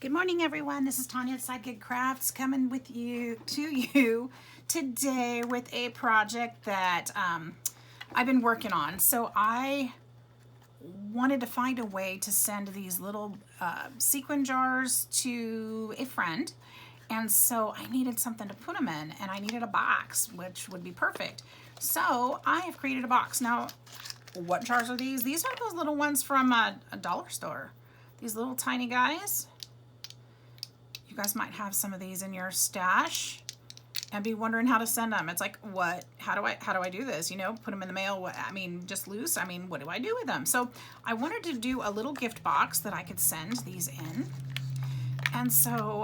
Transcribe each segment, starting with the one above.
Good morning, everyone. This is Tanya at Sidekick Crafts coming with you today with a project that I've been working on. So I wanted to find a way to send these little sequin jars to a friend. And so I needed something to put them in, and I needed a box, which would be perfect. So I have created a box. Now, what jars are these? These are those little ones from a dollar store. These little tiny guys. You guys might have some of these in your stash and be wondering how to send them. It's like, what? How do I do this? You know, put them in the mail. What? I mean, just loose. I mean, what do I do with them? So I wanted to do a little gift box that I could send these in. And so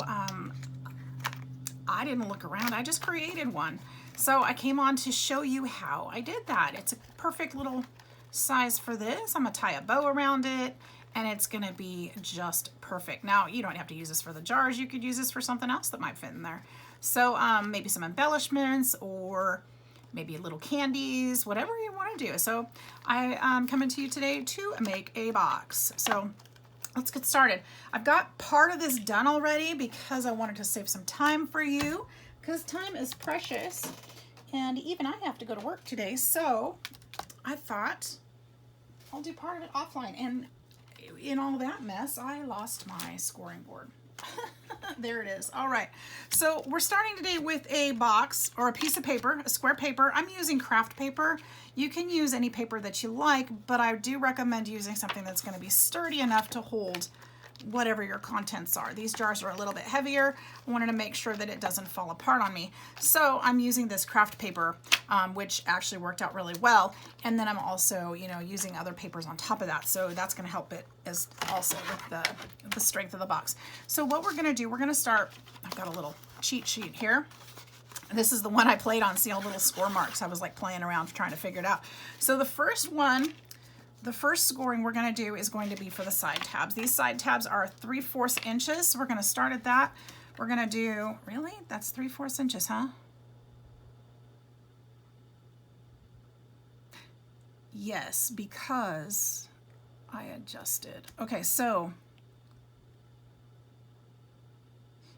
I didn't look around. I just created one. So I came on to show you how I did that. It's a perfect little size for this. I'm gonna tie a bow around it, and it's gonna be just perfect. Now, you don't have to use this for the jars. You could use this for something else that might fit in there. So maybe some embellishments, or maybe little candies, whatever you want to do. So I'm coming to you today to make a box. So let's get started. I've got part of this done already because I wanted to save some time for you, because time is precious, and even I have to go to work today. So I thought I'll do part of it offline. And in all that mess, I lost my scoring board. There it is. All right. So we're starting today with a box or a piece of paper, a square paper. I'm using craft paper. You can use any paper that you like, but I do recommend using something that's going to be sturdy enough to hold whatever your contents are. These jars are a little bit heavier. I wanted to make sure that it doesn't fall apart on me. So I'm using this craft paper, which actually worked out really well. And then I'm also, using other papers on top of that. So that's going to help it as also with the strength of the box. So what we're going to do, we're going to start, I've got a little cheat sheet here. This is the one I played on. See all the little score marks? I was like playing around trying to figure it out. So the first scoring we're going to do is going to be for the side tabs. These side tabs are 3/4 inches. So we're going to start at that. We're going to do, really? That's 3/4 inches, huh? Yes, because I adjusted. Okay, so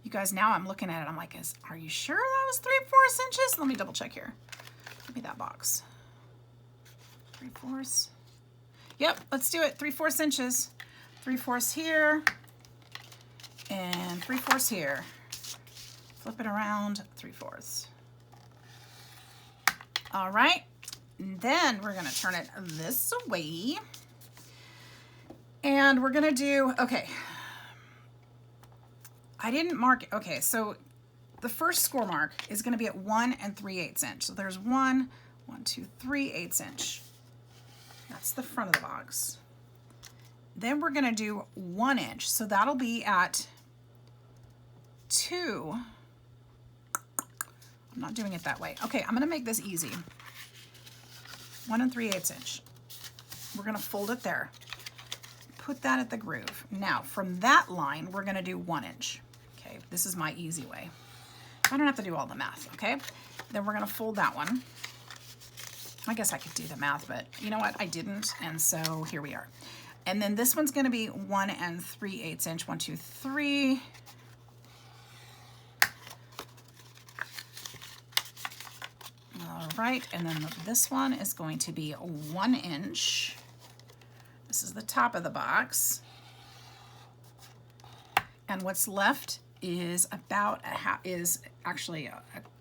you guys, now I'm looking at it. I'm like, are you sure that was 3/4 inches? Let me double check here. Give me that box. 3/4. Yep, let's do it. 3/4 inches. 3/4 here and 3/4 here. Flip it around, 3/4. All right, and then we're gonna turn it this way. And we're gonna do, okay. I didn't mark it. Okay, so the first score mark is gonna be at 1 3/8 inch. So there's 1, 2, 3/8 inch. That's the front of the box. Then we're gonna do 1 inch. So that'll be at 2. I'm not doing it that way. Okay, I'm gonna make this easy. 1 3/8 inch. We're gonna fold it there. Put that at the groove. Now, from that line, we're gonna do 1 inch. Okay, this is my easy way. I don't have to do all the math, okay? Then we're gonna fold that one. I guess I could do the math, but you know what? I didn't, and so here we are. And then this one's gonna be 1 3/8 inch. 1, 2, 3. All right, and then this one is going to be 1 inch. This is the top of the box. And what's left is about actually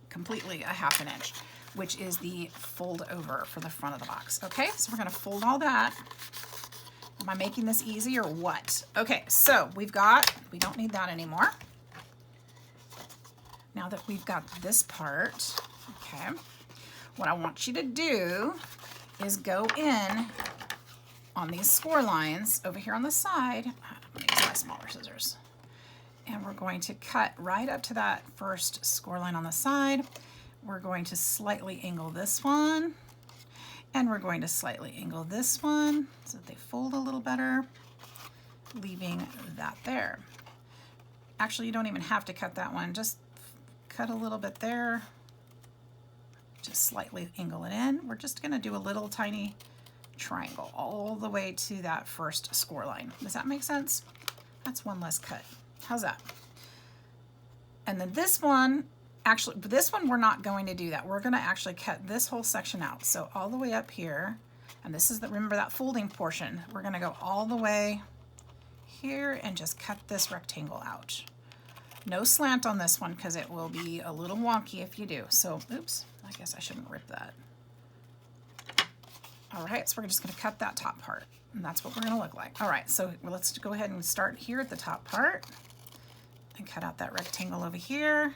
completely a 1/2 inch, which is the fold over for the front of the box. Okay, so we're gonna fold all that. Am I making this easy or what? Okay, so we don't need that anymore. Now that we've got this part, okay, what I want you to do is go in on these score lines over here on the side. I'm gonna use my smaller scissors. And we're going to cut right up to that first score line on the side. We're going to slightly angle this one, and we're going to slightly angle this one so that they fold a little better, leaving that there. Actually, you don't even have to cut that one. Just cut a little bit there. Just slightly angle it in. We're just gonna do a little tiny triangle all the way to that first score line. Does that make sense? That's one less cut. How's that? And then this one, actually, this one we're not going to do that. We're going to actually cut this whole section out. So all the way up here, and this is the, remember that folding portion. We're going to go all the way here and just cut this rectangle out. No slant on this one because it will be a little wonky if you do. So, oops, I guess I shouldn't rip that. All right, so we're just going to cut that top part, and that's what we're going to look like. All right, so let's go ahead and start here at the top part and cut out that rectangle over here.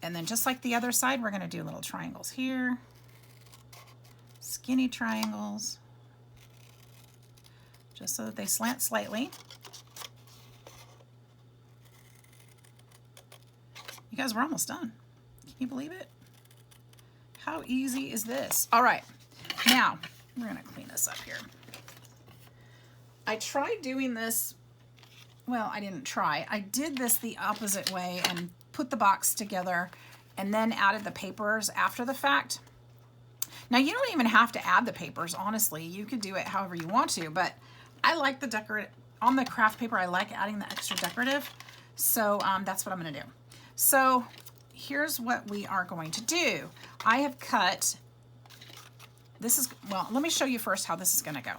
And then just like the other side, we're going to do little triangles here, skinny triangles, just so that they slant slightly. You guys, we're almost done. Can you believe it? How easy is this? All right, now we're gonna clean this up here. I tried doing this, well, I didn't try. I did this the opposite way and put the box together and then added the papers after the fact. Now you don't even have to add the papers, honestly. You could do it however you want to, but I like the decorative, on the craft paper, I like adding the extra decorative. So that's what I'm gonna do. So here's what we are going to do. I have cut, this is, well, let me show you first how this is gonna go.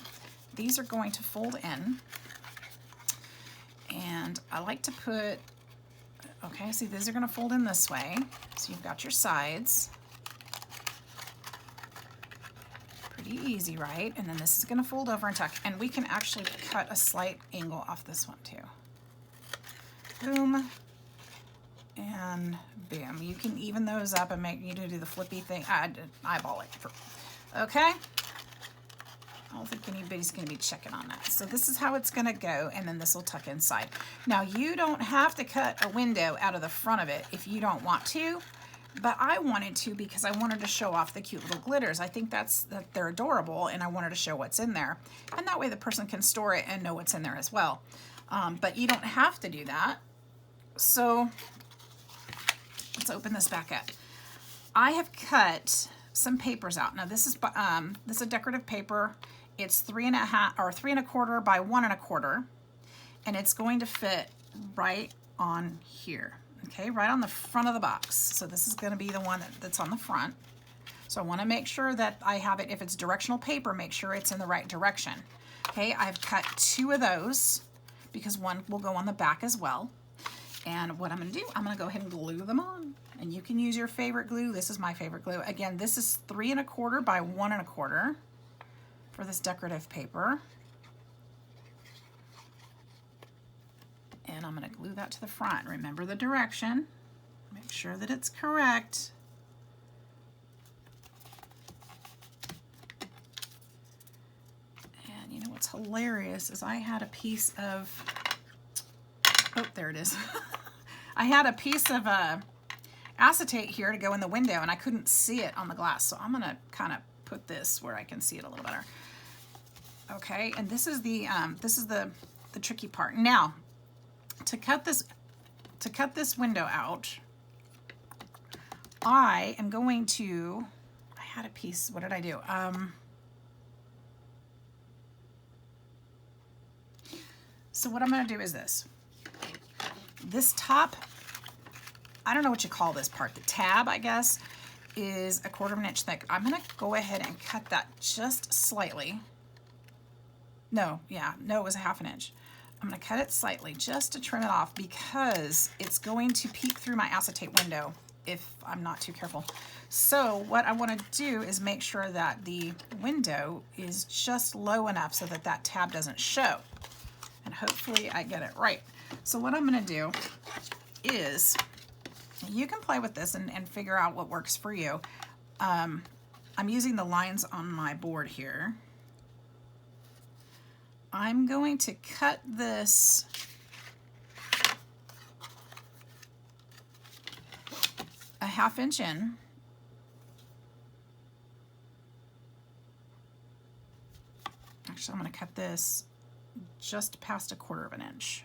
These are going to fold in, and I like to put, okay, see, these are gonna fold in this way. So you've got your sides. Pretty easy, right? And then this is gonna fold over and tuck, and we can actually cut a slight angle off this one too. Boom. And boom. You can even those up and make you do the flippy thing. Eyeball it. Okay. I don't think anybody's going to be checking on that. So this is how it's going to go, and then this will tuck inside. Now you don't have to cut a window out of the front of it if you don't want to, but I wanted to because I wanted to show off the cute little glitters. I think that they're adorable, and I wanted to show what's in there, and that way the person can store it and know what's in there as well. But you don't have to do that. So let's open this back up. I have cut some papers out. Now this is a decorative paper. It's 3.5 or 3 1/4 by 1 1/4, and it's going to fit right on here. Okay, right on the front of the box. So this is going to be the one that's on the front. So I want to make sure that I have it. If it's directional paper, make sure it's in the right direction. Okay, I've cut 2 of those because one will go on the back as well. And what I'm going to do, I'm going to go ahead and glue them on. And you can use your favorite glue. This is my favorite glue. Again, this is 3 1/4 by 1 1/4 for this decorative paper. And I'm going to glue that to the front. Remember the direction. Make sure that it's correct. And you know what's hilarious is I had a piece of, oh, there it is. I had a piece of acetate here to go in the window, and I couldn't see it on the glass. So I'm going to kind of put this where I can see it a little better. Okay, and this is the tricky part. Now, to cut this window out, I am going to, I had a piece, what did I do? So what I'm going to do is this top, I don't know what you call this part, the tab, I guess, is 1/4 inch thick. I'm going to go ahead and cut that just slightly. No, yeah, no, it was 1/2 inch. I'm going to cut it slightly just to trim it off because it's going to peek through my acetate window if I'm not too careful. So what I want to do is make sure that the window is just low enough so that that tab doesn't show. And hopefully I get it right. So what I'm going to do is, you can play with this and figure out what works for you. I'm using the lines on my board here. I'm going to cut this a 1/2 inch in. Actually, I'm going to cut this just past 1/4 inch.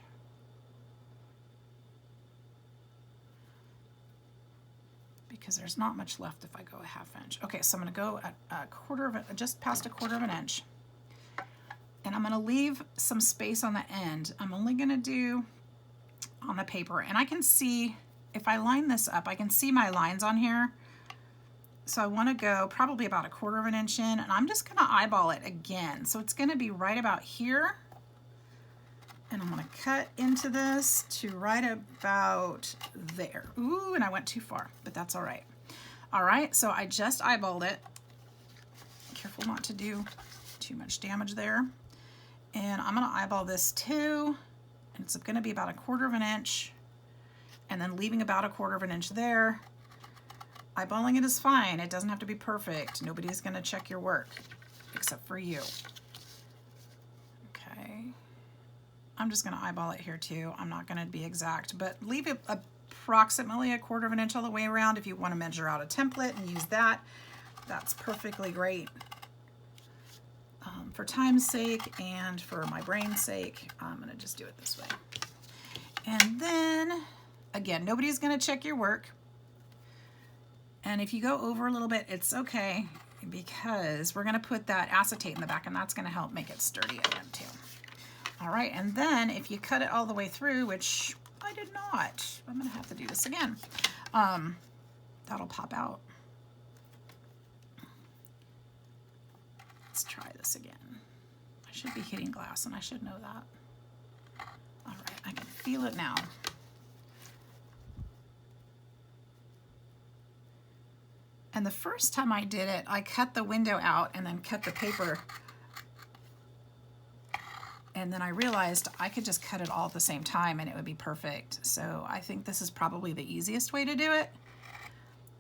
Because there's not much left if I go a 1/2 inch. Okay, so I'm going to go at just past 1/4 inch. and I'm gonna leave some space on the end. I'm only gonna do on the paper, and I can see, if I line this up, I can see my lines on here. So I wanna go probably about 1/4 of an inch in, and I'm just gonna eyeball it again. So it's gonna be right about here. And I'm gonna cut into this to right about there. Ooh, and I went too far, but that's all right. All right, so I just eyeballed it. Careful not to do too much damage there. And I'm gonna eyeball this too. And it's gonna be about 1/4 of an inch, and then leaving about 1/4 of an inch there. Eyeballing it is fine. It doesn't have to be perfect. Nobody's gonna check your work except for you. Okay. I'm just gonna eyeball it here too. I'm not gonna be exact, but leave it approximately 1/4 of an inch all the way around. If you wanna measure out a template and use that, that's perfectly great. For time's sake and for my brain's sake, I'm gonna just do it this way. And then, again, nobody's gonna check your work. And if you go over a little bit, it's okay, because we're gonna put that acetate in the back, and that's gonna help make it sturdy again too. All right, and then if you cut it all the way through, which I did not, I'm gonna have to do this again, that'll pop out. Let's try this again. I should be hitting glass, and I should know that. All right, I can feel it now. And the first time I did it, I cut the window out and then cut the paper. And then I realized I could just cut it all at the same time and it would be perfect. So I think this is probably the easiest way to do it,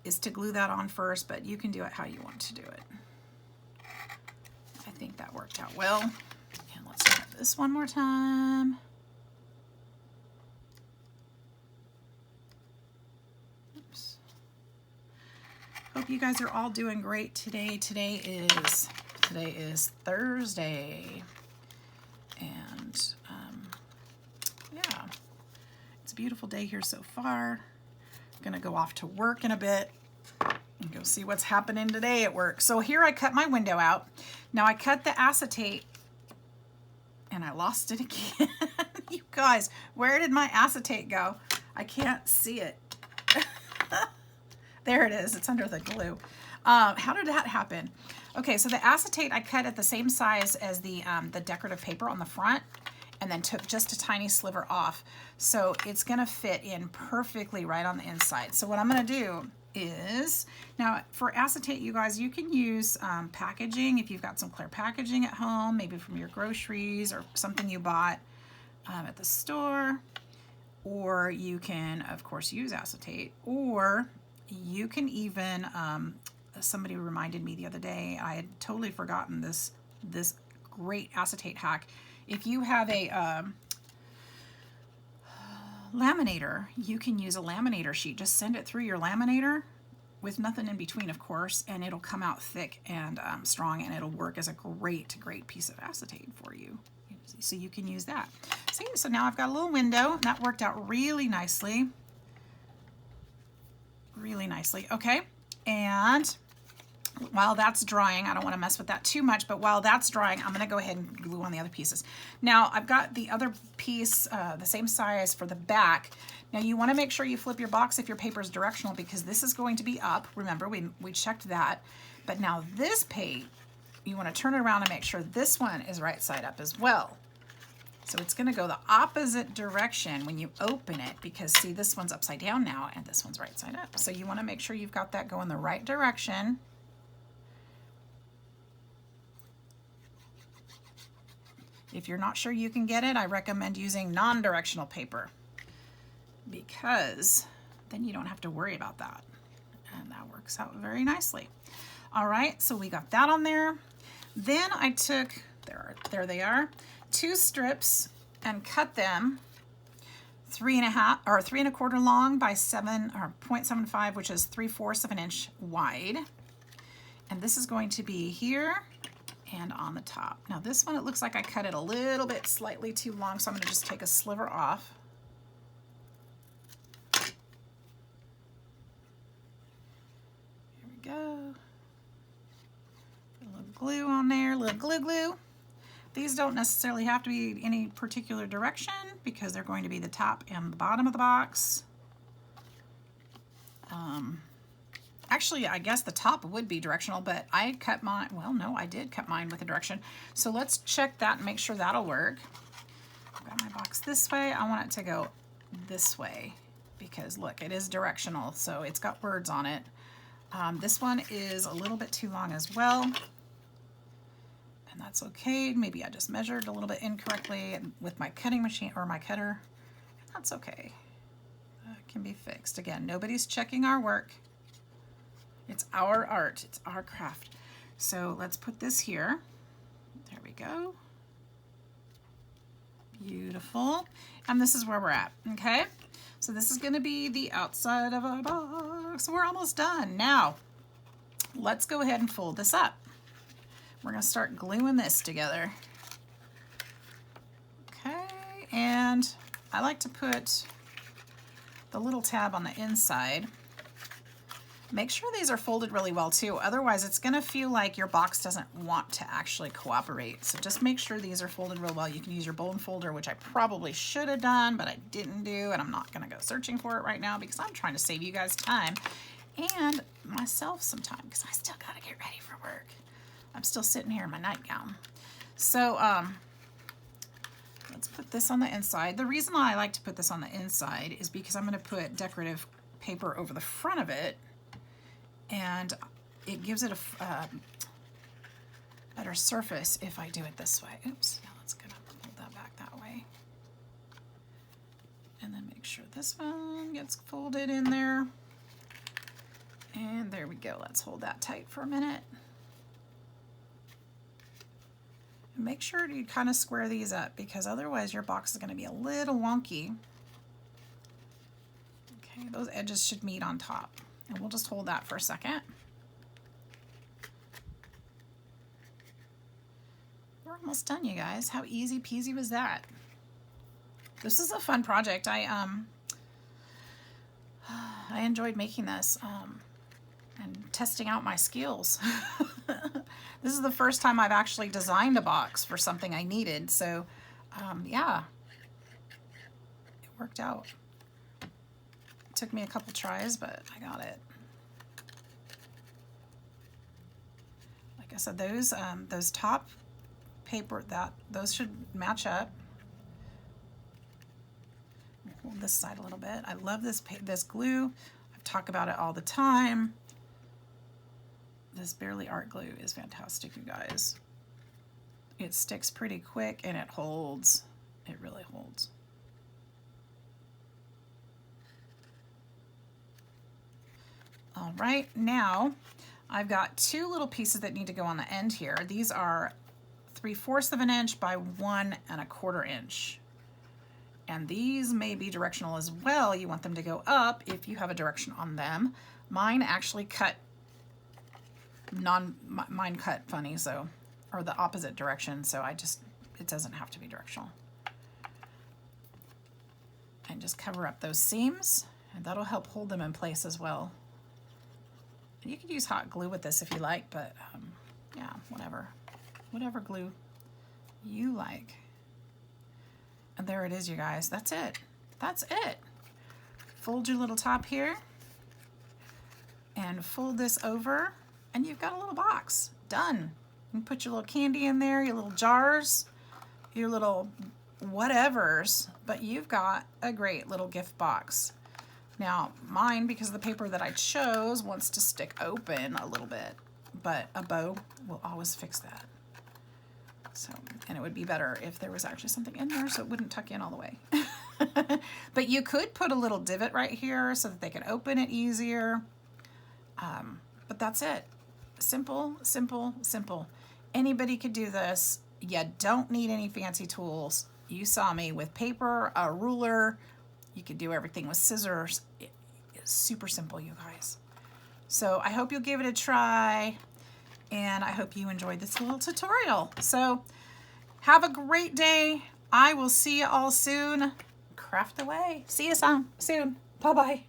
is to glue that on first, but you can do it how you want to do it. I think that worked out well. And let's try this one more time. Oops. Hope you guys are all doing great today. Today is Thursday. And yeah, it's a beautiful day here so far. I'm gonna go off to work in a bit and go see what's happening today at work. So here I cut my window out. Now I cut the acetate and I lost it again. You guys, where did my acetate go? I can't see it. There it is, it's under the glue. How did that happen? Okay, so the acetate I cut at the same size as the decorative paper on the front, and then took just a tiny sliver off. So it's gonna fit in perfectly right on the inside. So what I'm gonna do is, now for acetate, you guys, you can use packaging. If you've got some clear packaging at home, maybe from your groceries or something you bought at the store, or you can, of course, use acetate, or you can even, somebody reminded me the other day, I had totally forgotten this great acetate hack. If you have a laminator, you can use a laminator sheet. Just send it through your laminator with nothing in between, of course, and it'll come out thick and strong, and it'll work as a great great piece of acetate for you. So you can use that. See, so now I've got a little window. That worked out really nicely. Really nicely. Okay, and while that's drying, I don't want to mess with that too much, but while that's drying, I'm going to go ahead and glue on the other pieces. Now, I've got the other piece, the same size for the back. Now, you want to make sure you flip your box if your paper is directional, because this is going to be up. Remember, we checked that. But now this page, you want to turn it around and make sure this one is right side up as well. So it's going to go the opposite direction when you open it, because see, this one's upside down now and this one's right side up. So you want to make sure you've got that going the right direction. If you're not sure you can get it, I recommend using non-directional paper, because then you don't have to worry about that. And that works out very nicely. All right, so we got that on there. Then I took, there they are, 2 strips and cut them 3.5 or 3 1/4 long by 7 or 0.75, which is 3/4 of an inch wide. And this is going to be here and on the top. Now this one, it looks like I cut it a little bit slightly too long, so I'm going to just take a sliver off. Here we go. A little glue on there, a little glue. These don't necessarily have to be any particular direction because they're going to be the top and the bottom of the box. Actually, I guess the top would be directional, but I cut mine, well, no, I did cut mine with a direction. So let's check that and make sure that'll work. I've got my box this way. I want it to go this way because look, it is directional, so it's got words on it. This one is a little bit too long as well, and that's okay. Maybe I just measured a little bit incorrectly with my cutting machine or my cutter. That's okay. That can be fixed. Again, nobody's checking our work. It's our art, it's our craft. So let's put this here. There we go. Beautiful. And this is where we're at, okay? So this is gonna be the outside of our box. We're almost done. Now, let's go ahead and fold this up. We're gonna start gluing this together. Okay, and I like to put the little tab on the inside. Make sure these are folded really well too, otherwise it's gonna feel like your box doesn't want to actually cooperate. So just make sure these are folded real well. You can use your bone folder, which I probably should have done, but I didn't do, and I'm not gonna go searching for it right now because I'm trying to save you guys time and myself some time because I still gotta get ready for work. I'm still sitting here in my nightgown. So let's put this on the inside. The reason I like to put this on the inside is because I'm gonna put decorative paper over the front of it, and it gives it a better surface if I do it this way. Oops, now let's get up and hold that back that way. And then make sure this one gets folded in there. And there we go, let's hold that tight for a minute. And make sure you kind of square these up because otherwise your box is gonna be a little wonky. Okay, those edges should meet on top. And we'll just hold that for a second. We're almost done, you guys. How easy peasy was that? This is a fun project. I enjoyed making this and testing out my skills. This is the first time I've actually designed a box for something I needed. So yeah, it worked out. Took me a couple tries, but I got it. Like I said, those top paper, those should match up. Hold this side a little bit. I love this glue. I talk about it all the time. This Bearly Art glue is fantastic, you guys. It sticks pretty quick and it holds. It really holds. All right, now I've got two little pieces that need to go on the end here. These are 3/4 of an inch by 1 1/4 inch. And these may be directional as well. You want them to go up if you have a direction on them. Mine actually cut mine cut funny, so, or the opposite direction, so it doesn't have to be directional. And just cover up those seams, and that'll help hold them in place as well. You could use hot glue with this if you like, but yeah, whatever glue you like. And there it is, you guys. That's it. That's it. Fold your little top here and fold this over, and you've got a little box. Done. You can put your little candy in there, your little jars, your little whatevers, but you've got a great little gift box. Now, mine, because of the paper that I chose, wants to stick open a little bit, but a bow will always fix that. So, and it would be better if there was actually something in there so it wouldn't tuck in all the way. But you could put a little divot right here so that they could open it easier. But that's it. Simple, simple, simple. Anybody could do this. You don't need any fancy tools. You saw me with paper, a ruler. You could do everything with scissors. It's super simple, you guys. So I hope you'll give it a try, and I hope you enjoyed this little tutorial. So have a great day. I will see you all soon. Craft away. See you soon. Bye-bye.